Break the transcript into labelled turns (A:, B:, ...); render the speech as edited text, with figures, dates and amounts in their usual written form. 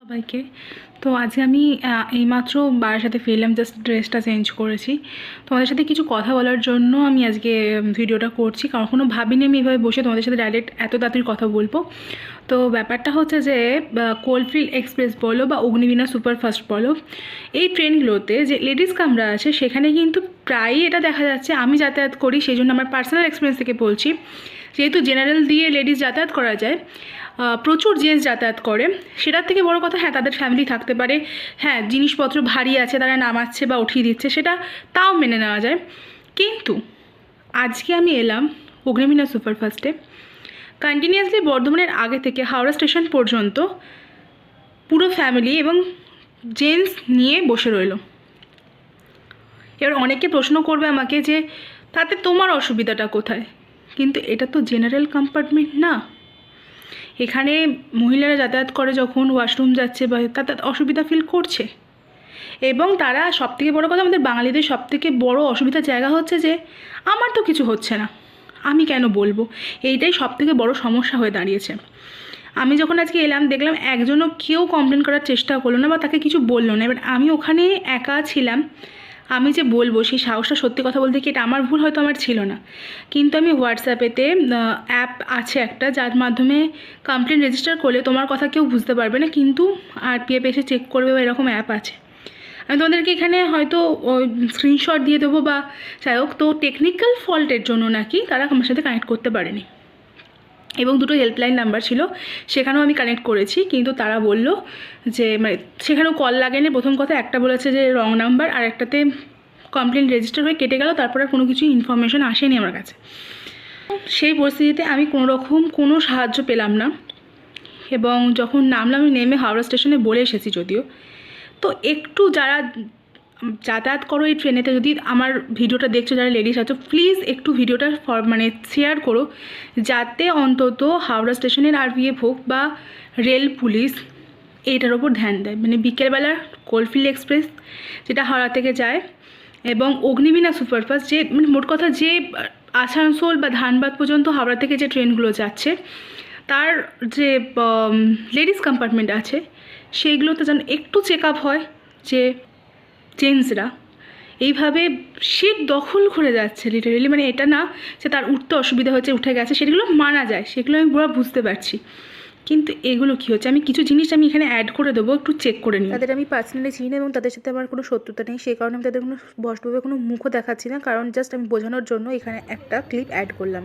A: সবাইকে। তো আজকে আমি এইমাত্র বাড়ির সাথে ফিরলাম, জাস্ট ড্রেসটা চেঞ্জ করেছি। তোমাদের সাথে কিছু কথা বলার জন্য আমি আজকে ভিডিওটা করছি, কারণ কখনো ভাবিনি আমি এভাবে বসে তোমাদের সাথে ডাইরেক্ট এত তাড়াতাড়ি কথা বলবো। তো ব্যাপারটা হচ্ছে যে কোলফিল্ড এক্সপ্রেস বলো বা অগ্নিবীণা সুপারফাস্ট বলো, এই ট্রেনগুলোতে যে লেডিস কামরা আছে সেখানে কিন্তু প্রায়ই এটা দেখা যাচ্ছে, আমি যাতায়াত করি সেই জন্য আমার পার্সোনাল এক্সপিরিয়েন্স থেকে বলছি, যেহেতু জেনারেল দিয়ে লেডিস যাতায়াত করা যায়, প্রচুর জেন্টস যাতায়াত করে। সেটার থেকে বড় কথা, হ্যাঁ তাদের ফ্যামিলি থাকতে পারে, হ্যাঁ জিনিসপত্র ভারী আছে তারা নামাচ্ছে বা উঠিয়ে দিচ্ছে, সেটা তাও মেনে নেওয়া যায়। কিন্তু আজকে আমি এলাম অগ্নিবীণা সুপারফাস্টে, কন্টিনিউয়াসলি বর্ধমানের আগে থেকে হাওড়া স্টেশন পর্যন্ত পুরো ফ্যামিলি এবং জেন্টস নিয়ে বসে রইল। এবার অনেকে প্রশ্ন করবে আমাকে যে তাতে তোমার অসুবিধাটা কোথায়, কিন্তু এটা তো জেনারেল কম্পার্টমেন্ট না। এখানে মহিলারা যাতায়াত করে যখন ওয়াশরুম যাচ্ছে বা তাতে অসুবিধা ফিল করছে, এবং তারা সবথেকে বড় কথা, আমাদের বাঙালিদের সবথেকে বড় অসুবিধার জায়গা হচ্ছে যে আমার তো কিছু হচ্ছে না, আমি কেন বলবো, এইটাই সবথেকে বড় সমস্যা হয়ে দাঁড়িয়েছে। আমি যখন আজকে এলাম দেখলাম একজনও কেউ কমপ্লেন করার চেষ্টা করলো না বা তাকে কিছু বললো না। এবার আমি ওখানে একা ছিলাম, আমি যে বলবো সেই সাহসটা সত্যি কথা বলতে কি এটা আমার ভুল, হয়তো আমার ছিল না, কিন্তু আমি হোয়াটসঅ্যাপেতে অ্যাপ আছে একটা যার মাধ্যমে কমপ্লেন রেজিস্টার করলে তোমার কথা কেউ বুঝতে পারবে না, কিন্তু আরপিএফ এসে চেক করবে বা এরকম অ্যাপ আছে। আমি তোমাদেরকে এখানে হয়তো স্ক্রিনশট দিয়ে দেবো বা যাই হোক। তো টেকনিক্যাল ফল্টের জন্য নাকি তারা আমার সাথে কানেক্ট করতে পারেনি, এবং দুটো হেল্পলাইন নাম্বার ছিল সেখানেও আমি কানেক্ট করেছি, কিন্তু তারা বলল যে মানে সেখানেও কল লাগেনি। প্রথম কথা, একটা বলেছে যে রং নাম্বার, আর একটাতে কমপ্লেন রেজিস্টার হয়ে কেটে গেল, তারপরে কোনো কিছু ইনফরমেশন আসেনি আমার কাছে। সেই পরিস্থিতিতে আমি কোনো সাহায্য পেলাম না, এবং যখন নামলাম, আমি নেমে হাওড়া স্টেশনে বলে এসেছি যদিও। তো একটু যারা যাতায়াত করো এই ট্রেনেতে, যদি আমার ভিডিওটা দেখছো যারা লেডিস আছো, প্লিজ একটু ভিডিওটা শেয়ার করো, যাতে অন্তত হাওড়া স্টেশনের আরপিএফ হোক বা রেল পুলিশ এইটার ওপর ধ্যান দেয়। মানে বিকেলবেলা কোলফিল্ড এক্সপ্রেস যেটা হাওড়া থেকে যায়, এবং অগ্নিবীণা সুপারফাস্ট, যে মানে মোট কথা যে আসানসোল বা ধানবাদ পর্যন্ত হাওড়া থেকে যে ট্রেনগুলো যাচ্ছে, তার যে লেডিস কম্পার্টমেন্ট আছে সেইগুলোতে যেন একটু চেক আপ হয়, যে জেন্টসরা এইভাবে সিট দখল করে যাচ্ছে লিটারেলি। মানে এটা না যে তার উঠতে অসুবিধা হচ্ছে, উঠে গেছে, সেগুলো মানা যায়, সেগুলো আমি পুরো বুঝতে পারছি, কিন্তু এগুলো কী হচ্ছে, আমি কিছু জিনিস আমি এখানে অ্যাড করে দেবো, একটু চেক করে নিই।
B: তাদের আমি পার্সোনালি চিনি এবং তাদের সাথে আমার কোনো শত্রুতা নেই, সেই কারণে আমি তাদের কোনো স্পষ্টভাবে কোনো মুখও দেখাচ্ছি না, কারণ জাস্ট আমি বোঝানোর জন্য এখানে একটা ক্লিপ অ্যাড করলাম।